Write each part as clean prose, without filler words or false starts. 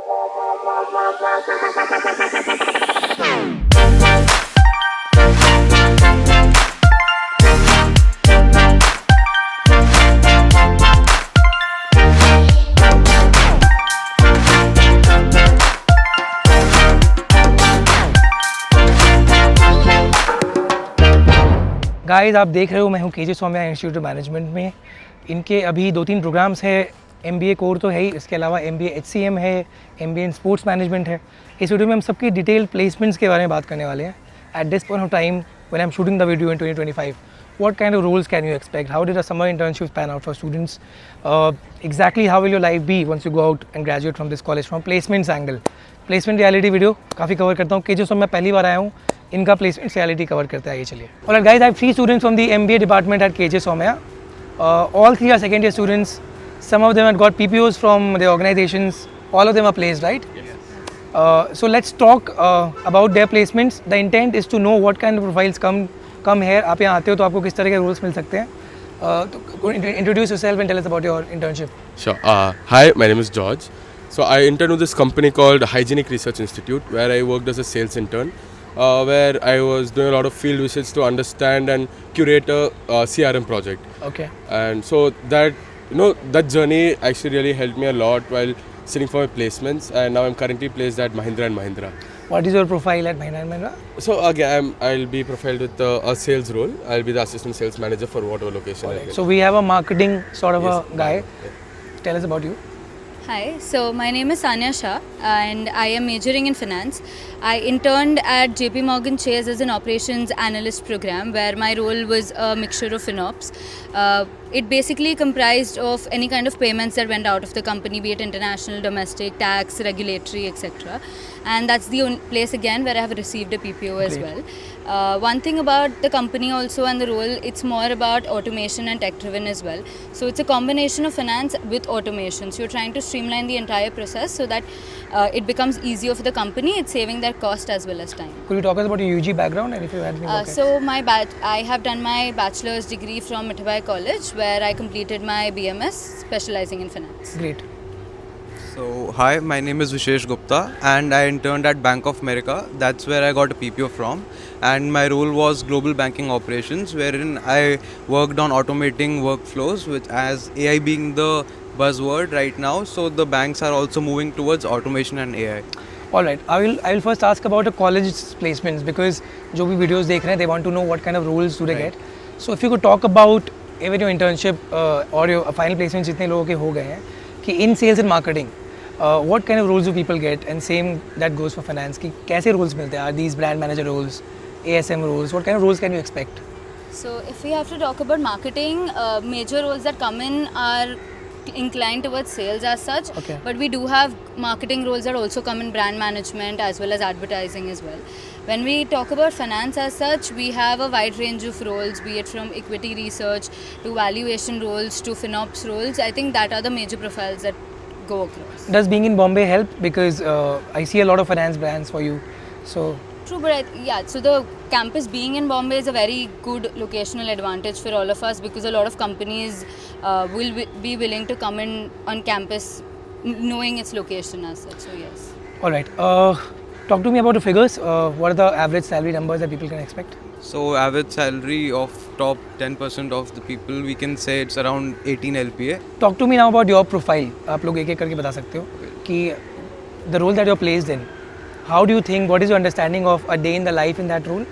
Guys आप देख रहे हो मैं हूँ केजे सोमैया इंस्टीट्यूट मैनेजमेंट में। इनके अभी 2-3 प्रोग्राम्स है। MBA कोर तो है ही, इसके अलावा MBA HCM है, MBA इन स्पोर्ट्स मैनेजमेंट है। इस वीडियो में हम सबकी डिटेल प्लेसमेंट्स के बारे में बात करने वाले हैं। At this point of time when I am shooting the video in 2025, what kind of roles can you expect? How did a summer internship pan out for students? Exactly how will your life be once you go out and graduate from this college from placements angle? Placement reality video काफ़ी cover करता हूँ। KJ Somaiya पहली बार आया हूँ, इनका placement reality cover करते हैं। आइए चलिए। Alright guys, I have 3 students from the MBA department at KJ SOMAIYA. All 3 are second year students. Some of them have got PPOs from their organizations. All of them are placed, right? Yes. So let's talk about their placements. The intent is to know what kind of profiles come here. आप यहाँ आते हो तो आपको किस तरह के roles मिल सकते हैं? Introduce yourself and tell us about your internship. Sure. Hi, my name is George. So I interned with this company called Hygienic Research Institute, where I worked as a sales intern, where I was doing a lot of field visits to understand and curate a CRM project. Okay. And so that that journey actually really helped me a lot while sitting for my placements. And now I'm currently placed at Mahindra & Mahindra. What is your profile at Mahindra & Mahindra? So again, I'll be profiled with a sales role. I'll be the assistant sales manager for whatever location. Right. So we have a marketing sort of a guy. Yeah. Tell us about you. Hi, so my name is Sanya Shah and I am majoring in finance. I interned at JP Morgan Chase as an operations analyst program where my role was a mixture of FinOps. It basically comprised of any kind of payments that went out of the company, be it international, domestic, tax, regulatory, etc. And that's the only place again where I have received a PPO as well. One thing about the company also and the role, it's more about automation and tech driven as well. So it's a combination of finance with automation. So you're trying to streamline the entire process so that it becomes easier for the company. It's saving their cost as well as time. Could you talk us about your UG background and if you had any So I have done my bachelor's degree from Mithibai College where I completed my BMS specializing in finance. Great. So hi, my name is Vishesh Gupta and I interned at Bank of America. That's where I got a PPO from, and my role was global banking operations, wherein I worked on automating workflows, which as AI being the buzzword right now, so the banks are also moving towards automation and AI. Alright, I will first ask about the college placements because जो भी videos देख रहे हैं, they want to know what kind of roles do they get. So if you could talk about even your internship or your final placements जितने लोगों के हो गए हैं कि in sales and marketing, what kind of roles do people get, and same that goes for finance कि कैसे roles मिलते हैं? Are these brand manager roles, ASM roles? What kind of roles can you expect? So if we have to talk about marketing, major roles that come in are inclined towards sales as such, Okay. but we do have marketing roles that also come in brand management as well as advertising as well. When we talk about finance as such, we have a wide range of roles, be it from equity research to valuation roles to FinOps roles. I think that are the major profiles that go across. Does being in Bombay help? Because I see a lot of finance brands for you. So True, but so the campus being in Bombay is a very good locational advantage for all of us because a lot of companies will be willing to come in on campus knowing its location as such, so yes. alright, talk to me about the figures. What are the average salary numbers that people can expect? So average salary of top 10% of the people, we can say it's around 18 LPA. Talk to me now about your profile. आप लोग एक एक करके बता सकते हो कि the role that you're placed in. How do you think, what is your understanding of a day in the life in that role?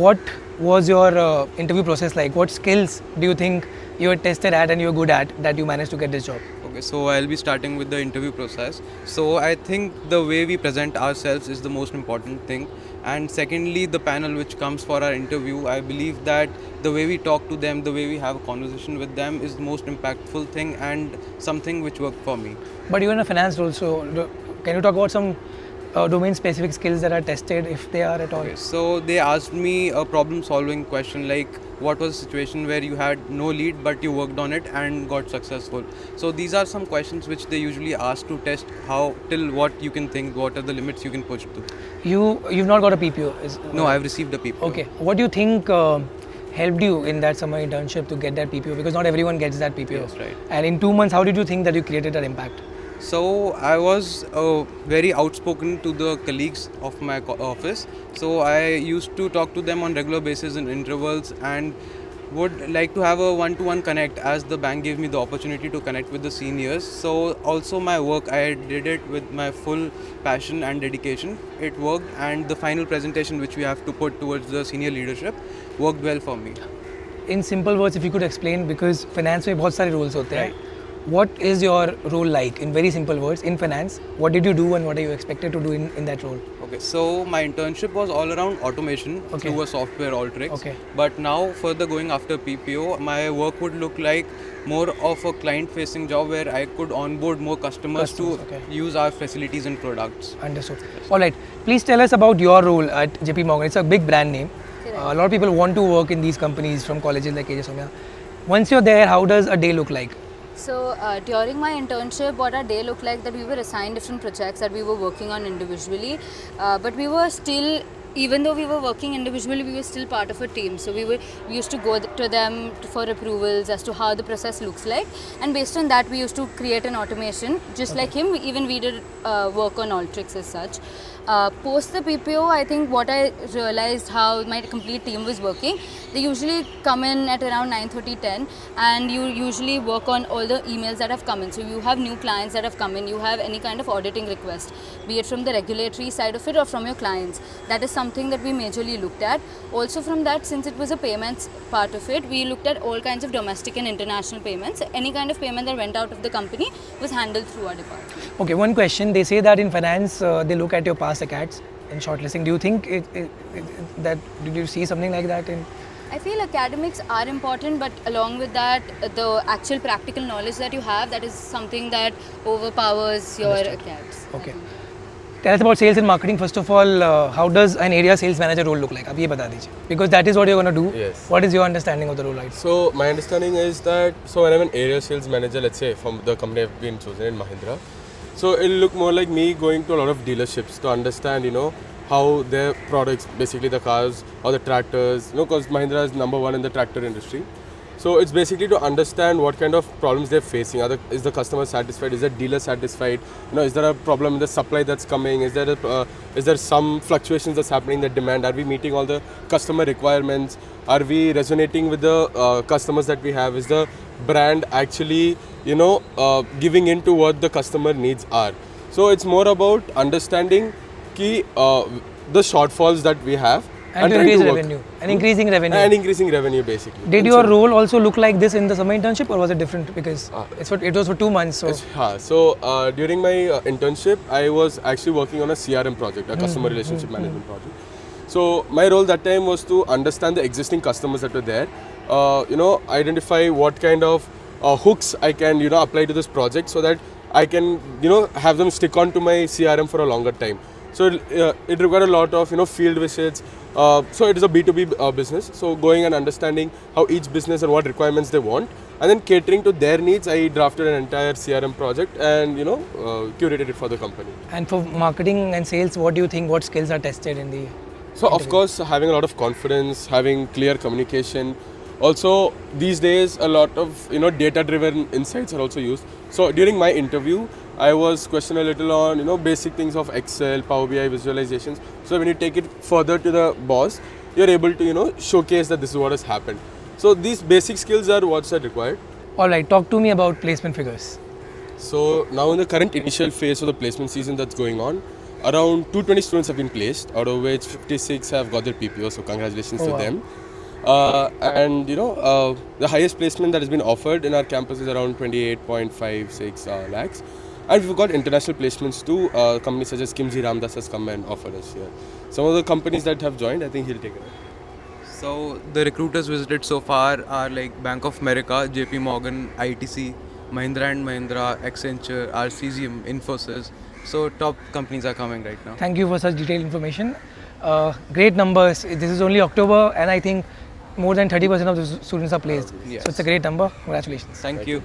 What was your interview process like? What skills do you think you were tested at and you were good at that you managed to get this job? Okay, so I'll be starting with the interview process. So I think the way we present ourselves is the most important thing. And secondly, the panel which comes for our interview, I believe that the way we talk to them, the way we have a conversation with them is the most impactful thing and something which worked for me. But you're in a finance role, so can you talk about some domain-specific skills that are tested, if they are at all? Okay, so they asked me a problem-solving question like, what was a situation where you had no lead but you worked on it and got successful? So these are some questions which they usually ask to test how, till what you can think, what are the limits you can push to. You've not got a PPO? No, I've received a PPO. Okay. What do you think helped you in that summer internship to get that PPO? Because not everyone gets that PPO. Yes, right. And in 2 months, how did you think that you created that impact? So I was very outspoken to the colleagues of my office. So I used to talk to them on regular basis in intervals and would like to have a one-to-one connect, as the bank gave me the opportunity to connect with the seniors. So also my work, I did it with my full passion and dedication. It worked, and the final presentation which we have to put towards the senior leadership worked well for me. In simple words, if you could explain, because finance में बहुत सारे roles होते हैं. What is your role like? In very simple words, in finance, what did you do and what are you expected to do in that role? Okay, so my internship was all around automation through a software, Alteryx. Okay. But now, further going after PPO, my work would look like more of a client-facing job where I could onboard more customers to use our facilities and products. Understood. All right. Please tell us about your role at JP Morgan. It's a big brand name. A lot of people want to work in these companies from colleges like KJ SOMAIYA. Once you're there, how does a day look like? So during my internship, what our day looked like, that we were assigned different projects that we were working on individually, but we were still, even though we were working individually, we were still part of a team. So we used to go to them for approvals as to how the process looks like, and based on that we used to create an automation. Just like him, even we did work on Alteryx as such. Post the PPO, I think what I realized how my complete team was working, they usually come in at around 9:30, 10, and you usually work on all the emails that have come in. So you have new clients that have come in, you have any kind of auditing request, be it from the regulatory side of it or from your clients. That is something that we majorly looked at. Also from that, since it was a payments part of it, we looked at all kinds of domestic and international payments. Any kind of payment that went out of the company was handled through our department. Okay, one question. They say that in finance, they look at your past accounts in shortlisting. Do you think did you see something like that in? I feel academics are important, but along with that, the actual practical knowledge that you have, that is something that overpowers your accounts. Okay. Tell us about sales and marketing. First of all, how does an area sales manager role look like? आप ये बता दीजिए. Because that is what you're going to do. Yes. What is your understanding of the role? Right? So my understanding is that, so when I'm an area sales manager, let's say from the company I've been chosen in Mahindra, so it'll look more like me going to a lot of dealerships to understand, how their products, basically the cars or the tractors, because Mahindra is #1 in the tractor industry. So it's basically to understand what kind of problems they're facing. Is the customer satisfied? Is the dealer satisfied? Is there a problem in the supply that's coming? Is there some fluctuations that's happening in the demand? Are we meeting all the customer requirements? Are we resonating with the customers that we have? Is the brand actually, giving in to what the customer needs are? So it's more about understanding the shortfalls that we have. And to increase revenue. And increasing revenue. And increasing revenue, basically. Did your role also look like this in the summer internship, or was it different? Because it was for 2 months. So, during my internship, I was actually working on a CRM project, a customer relationship management project. So my role that time was to understand the existing customers that were there, identify what kind of hooks I can, apply to this project so that I can, have them stick on to my CRM for a longer time. So it required a lot of, field visits. So it is a B2B business. So going and understanding how each business and what requirements they want, and then catering to their needs, I drafted an entire CRM project and, curated it for the company. And for marketing and sales, what do you think, what skills are tested in the So of course, having a lot of confidence, having clear communication. Also, these days, a lot of, data-driven insights are also used. So during my interview, I was questioned a little on, basic things of Excel, Power BI, visualizations. So when you take it further to the boss, you're able to, showcase that this is what has happened. So these basic skills are what's required. All right, talk to me about placement figures. So now in the current initial phase of the placement season that's going on, around 220 students have been placed, out of which 56 have got their PPO, so congratulations to them. And the highest placement that has been offered in our campus is around 28.56 lakhs. And we've got international placements too. Companies such as Kimji Ramdas has come and offered us here. Some of the companies that have joined, I think he'll take it. So the recruiters visited so far are like Bank of America, JP Morgan, ITC, Mahindra and Mahindra, Accenture, RCGM, Infosys. So top companies are coming right now. Thank you for such detailed information. Great numbers. This is only October, and I think more than 30% of the students are placed. Yes. So it's a great number. Congratulations. Thank you.